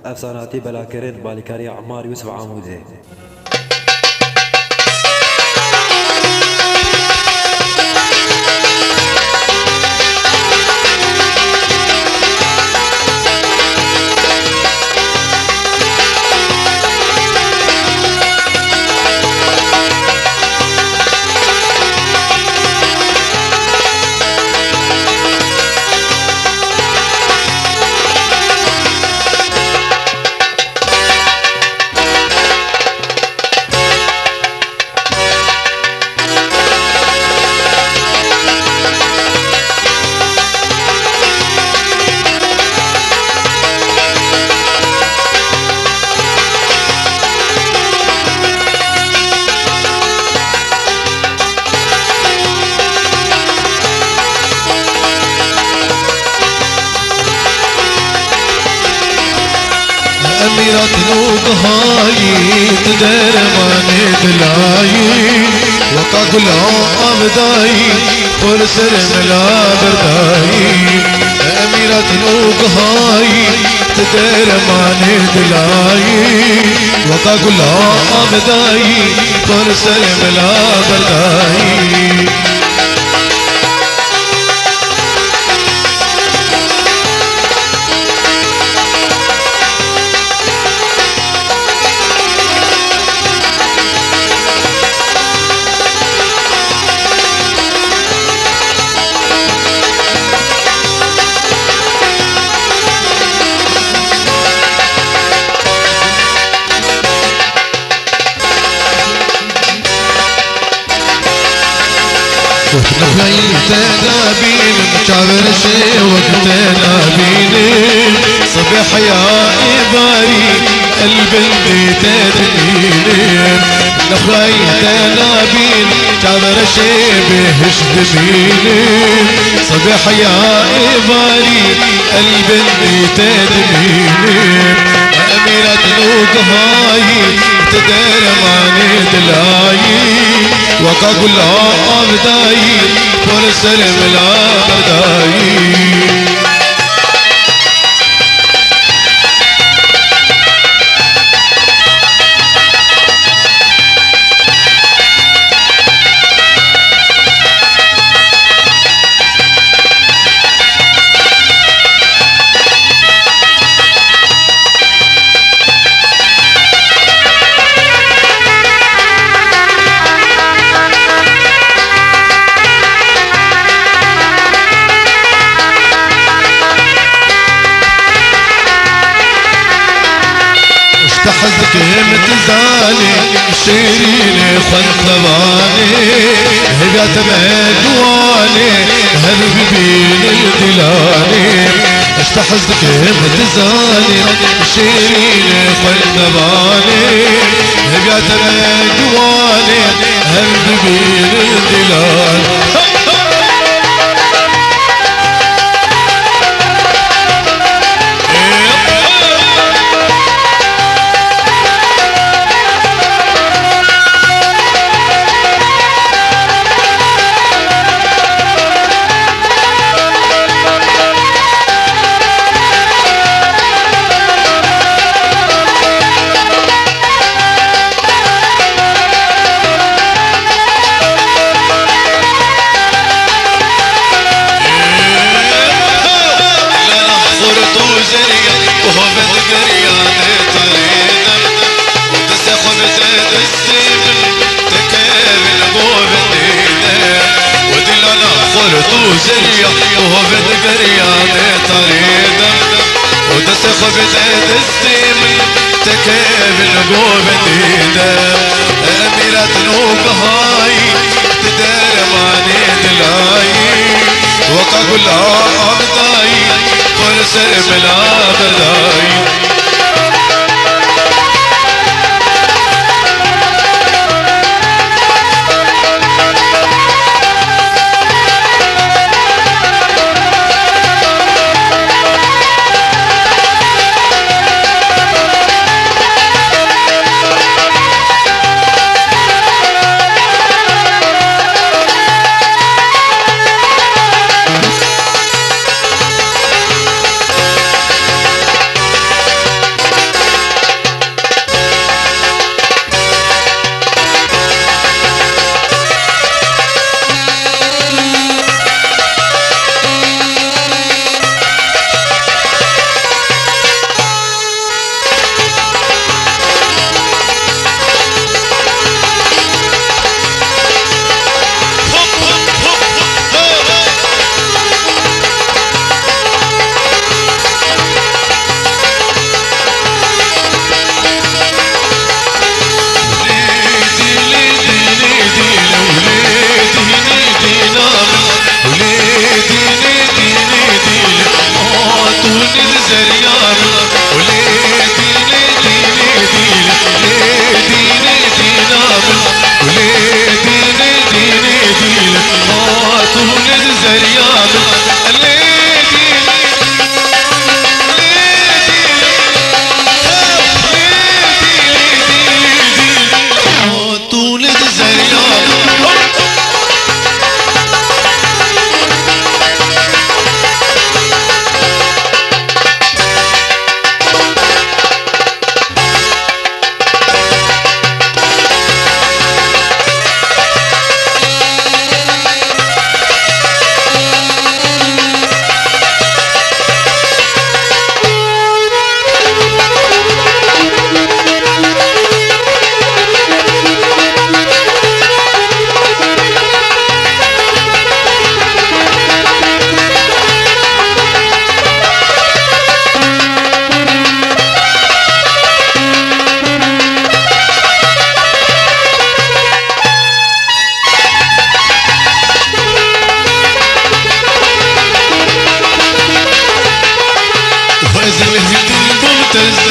افساناتی بلاکرین بالکاری عمار یوسف عامودی. أميرة نوقهاي تدير ماني دلاي وقع قلعة أبداي ورسر ملا برداي أميرة نوقهاي تدير ماني دلاي وقع قلعة أبداي ورسر ملا برداي وقتنا بين مشاور شي وقتنا بين صبح يا إباري قلب البيت تدين نخويتنا بين مشاور شي بهش دمين صبح يا إباري قلب البيت تدين أميرة نوقهاي تدير ماني دلاي وقع قلعة أبداي ورسل ملا برداي تحزك متزالي شيرين خنثباني هبات مجواني هرب بين الدلاني اشتحزك متزالي شيرين خنثباني هبات مجواني هرب بين الدلاني زريا وهو بالقريان طريدا ودسخ بزيد السيم تكيب القوب ديدا أميرة نوقهاي تدير ماني دلاي وقع قلعة أبداي ورسل ملا برداي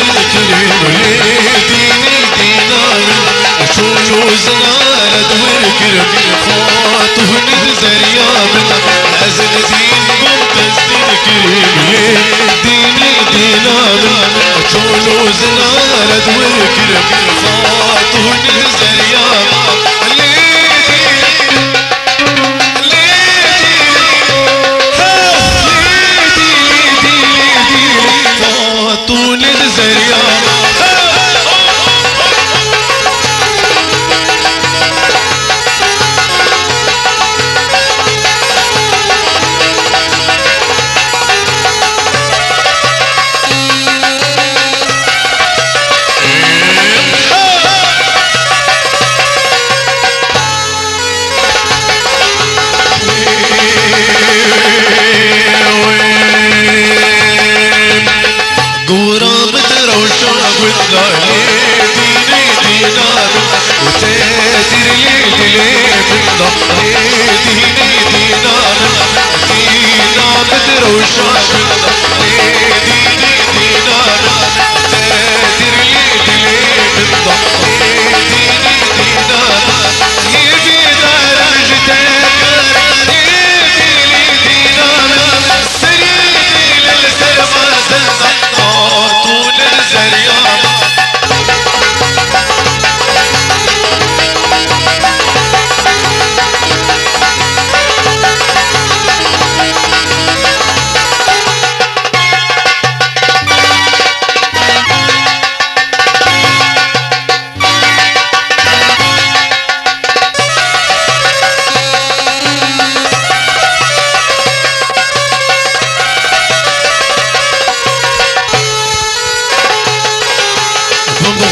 الكريم ديني دينار وشوز نارد والكرم خاطه نزر يا من أزل دين قمت الكريم ديني دينار وشوز نارد والكرم خاطه نزر يا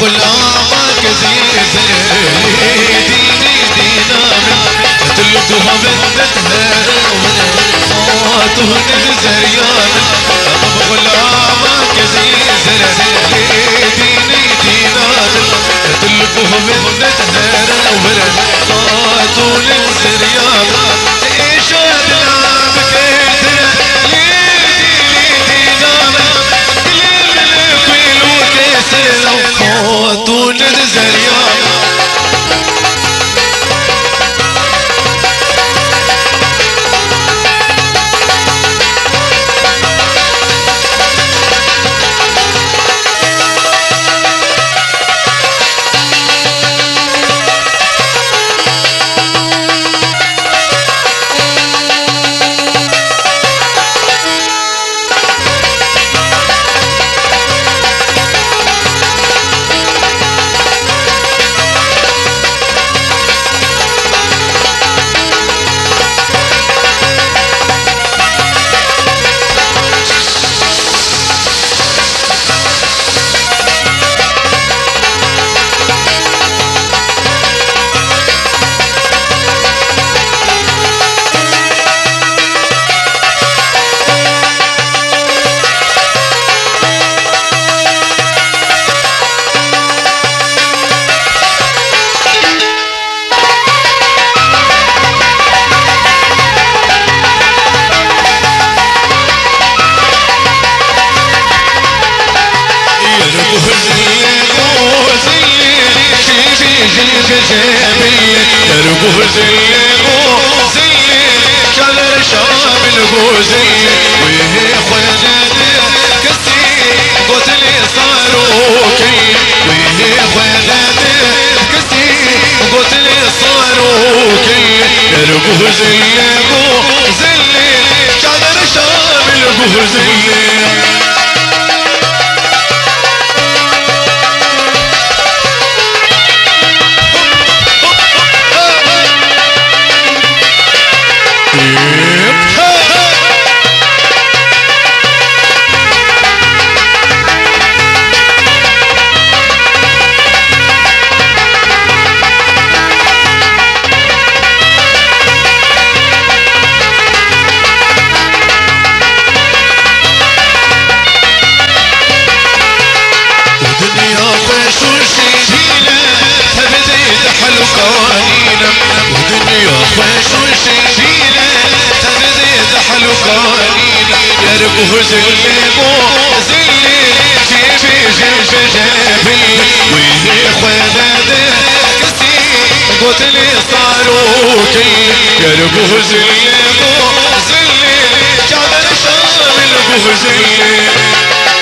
غلامك زيز ديني دينار تلقها بنتها خاطه نزر يا من غلامك زيز ديني دينار تلقها بنتها خاطه نزر يا من ايش ادنى بكيتنا خاطون الزريان تربو زلغو زلي شادر شام الغوزي ويه خوانادي كسي قتلي صاروكي ويه خوانادي كسي قتلي صاروكي تربو زلغو زلي شادر شام الغوزي ودنيا خوش وشيلة تنزيد حلو قانين يربه زلبو زلي في جيب قلت لي صاروا كل يرقوا زلي مو زلي جابر شامل ابو زلي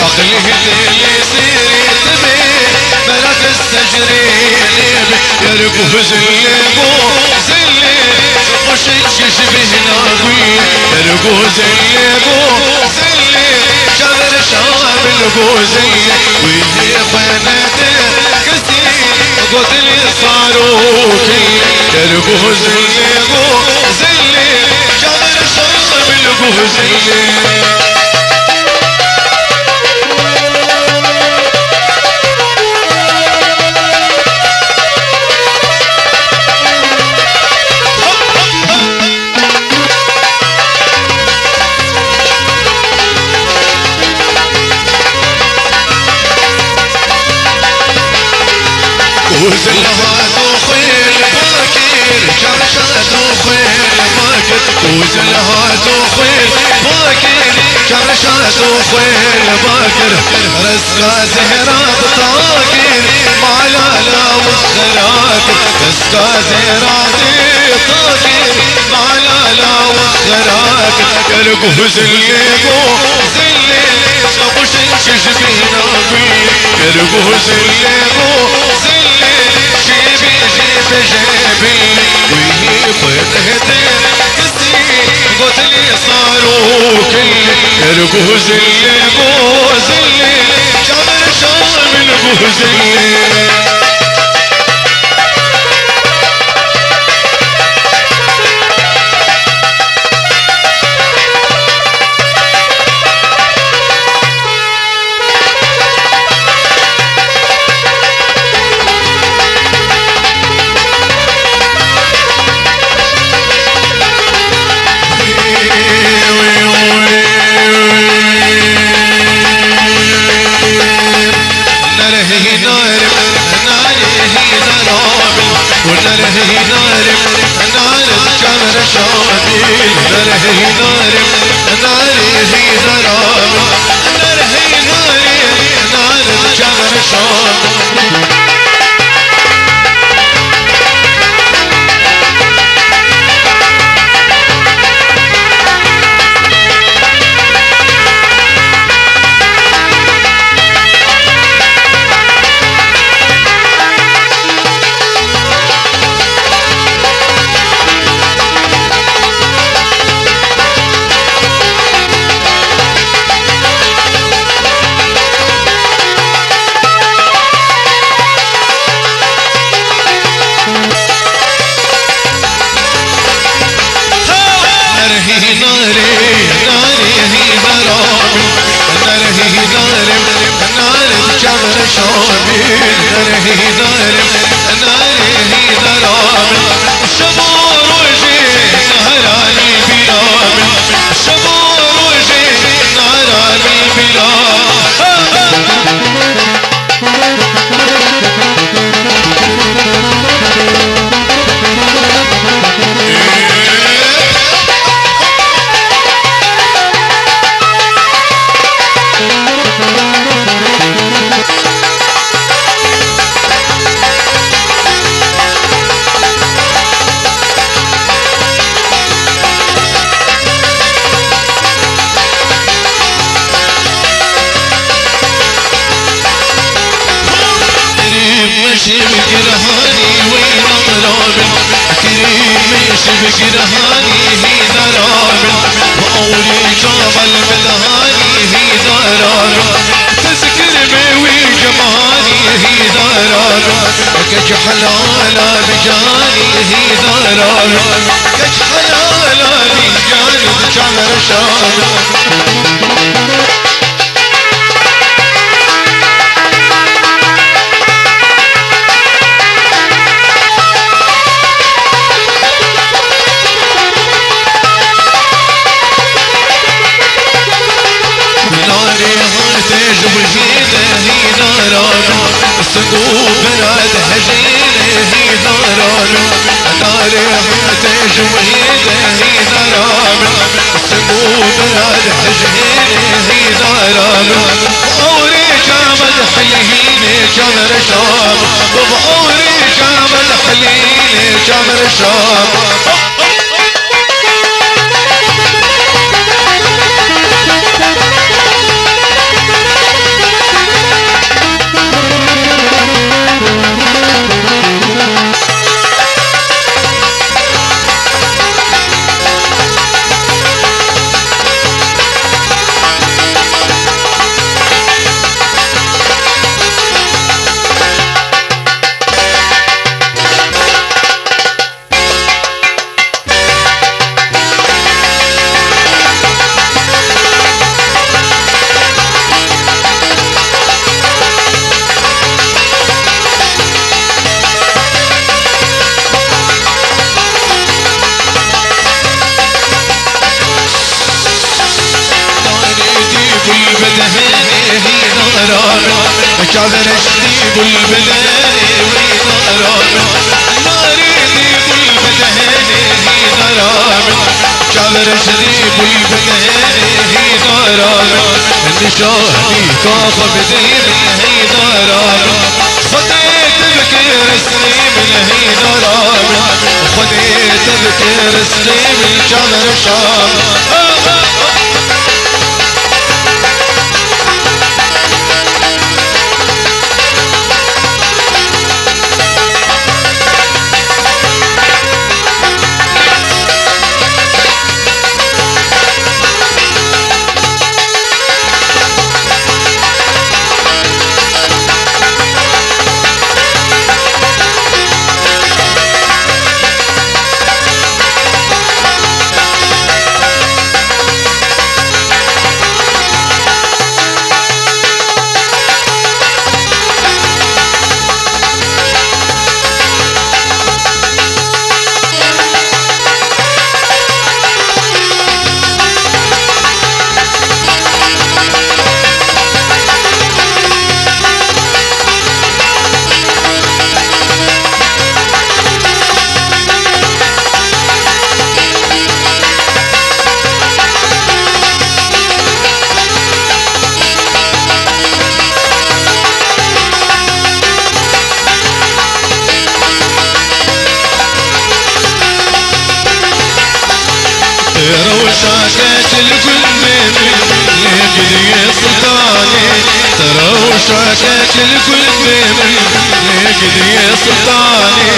عقلي اللي سيرت بيه ملك السجرين يرقوا زلبو زلي وش شبه ناقوي يرقوا زلبو زلي شغل شاب البوزي ويجي خانته كسي قلت لي صاروا كي يرقوا زلبو زلي شغل شاب البوزي وزلهات وخيل باكر كرشات وخيل باكر وزلهات وخيل باكر كرشات وخيل باكر رزقا زهرات طاقر معلالا وخراكر رزقا زهرات طاقر معلالا وخراكر يرقوا زلبو زلي شبوش شبينا بي يرقوا زلبو زلي جيبي جيبي جيبي ويهي فرهتي كسي قلت لي صاروا كل يرقوا زلبو زلي جابر شامل ابو زلي بجرهاني هي درامي وأولي جبل بالهاني هي درامي تذكر بوي جمالي هي درامي كج حلالا بجاني هي ضرار كج حلالا بجاني بجان رشاد الصندوق براد هجينه هي ضرار ناري حتى جويده هي ضرار الصندوق براد هجينه هي ضرار بأوري كامل حليني كامل شام بأوري كامل حليني كامل شام كاذر شديد البداني ويضرب ناري ذيب البداني هي ضرب كاذر شديد البداني هي ضرب النشاهدي طاف بديمي هي ضرب خديت بكير سليم هي ضرب خديت بكير سليم كاذر شام وشاكت القلب لقدي سلطاني ترى وشاكت القلب لقدي سلطاني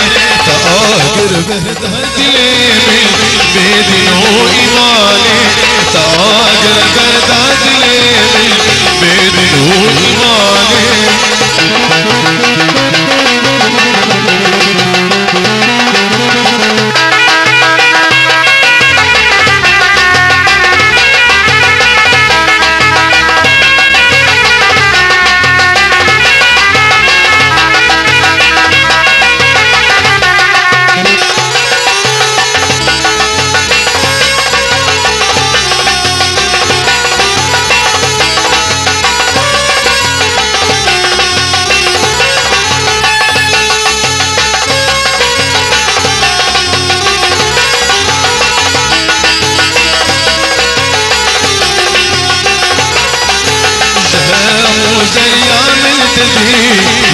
تآجر بهدليمي بدين وإيماني تآجر بهدليمي بدين وإيماني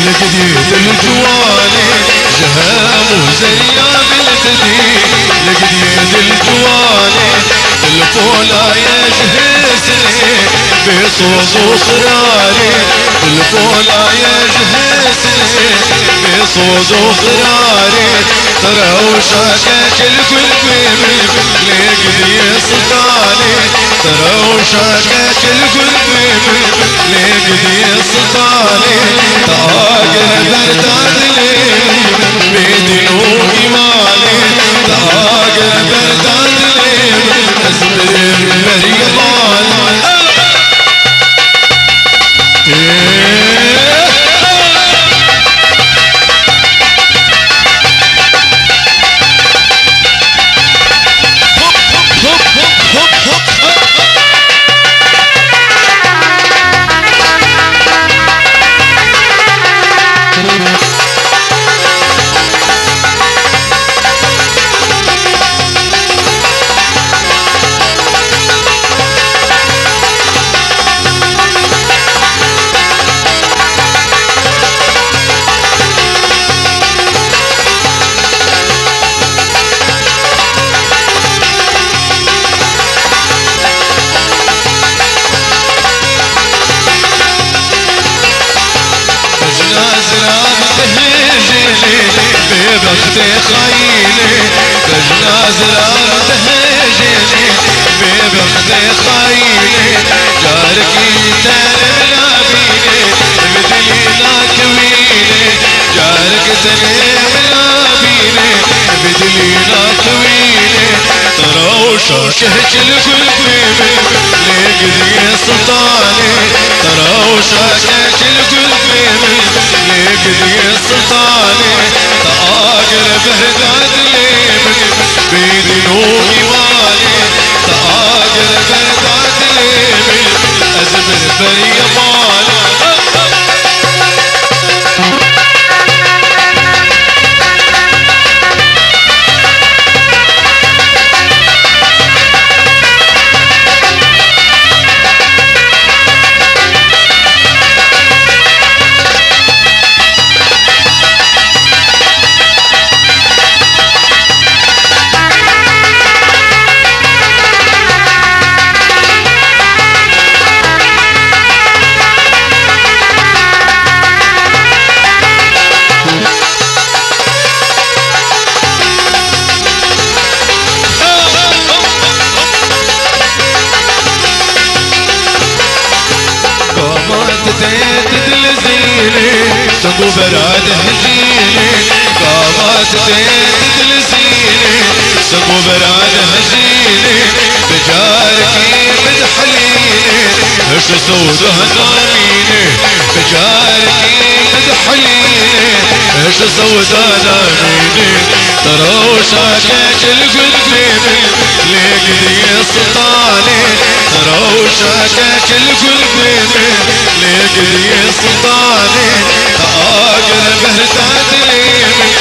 لقديت الجواني جهام وزيام التدي لقديت الجواني الفولا يجهزني بصوص وخراري الفولا يجهزني بصوص وخراري ترى وشاكك القلب لقدي سلطاني ترى وشاكك القلب لقدي سلطاني تاجر برداد لي بختي خايلي بالنازلة متهجلي ببختي خايلي جارك تنمنا بيني بدلينا كويني جارك تنمنا بيني بدلينا كويني ترى وشاكك الكل بيبي لقدي سلطاني ترى وشاكك الكل بيبي لقدي سلطاني تآجر بهداد ليمن بيدي وإيماني تآجر بهداد ليمن أزمر بريماني سقو براد هجيني قامات تدل زيني سقو براد هجيني بجاركي بدحليني هش سوده ناميني بجاركي بدحليني هش سوده ناميني ترى وشاكك القل بيبي لقدي سلطاني ترى وشاكك القل بيبي لقدي سلطاني تآجر بهداد ليمن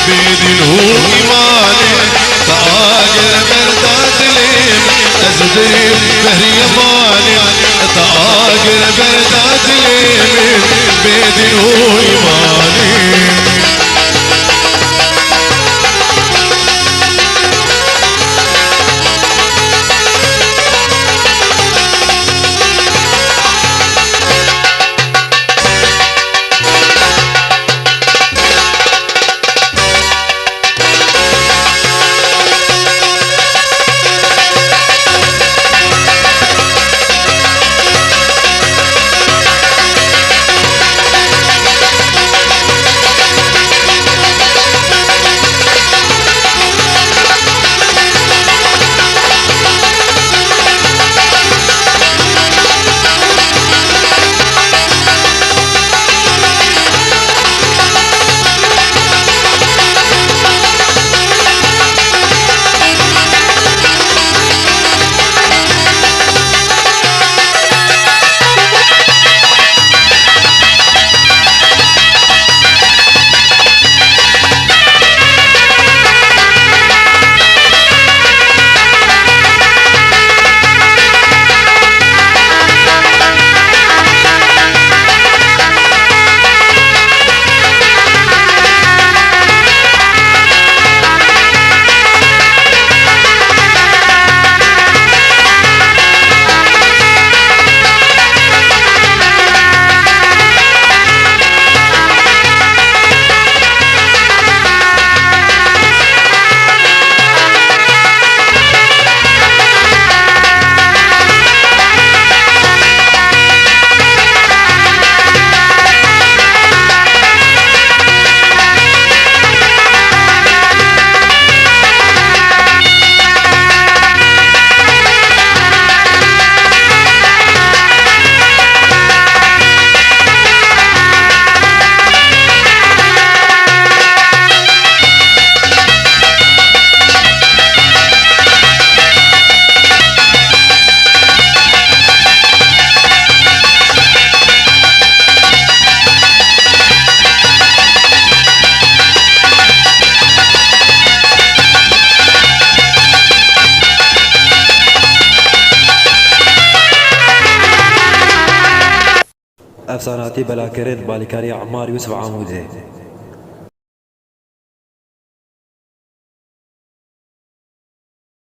بيدي وإيماني تآجر بهداد ليمن أزدري بهريماني تآجر بهداد ليمن بيدي وإيماني افساناتی بلاکرد بالیکاری عمار یوسف عموده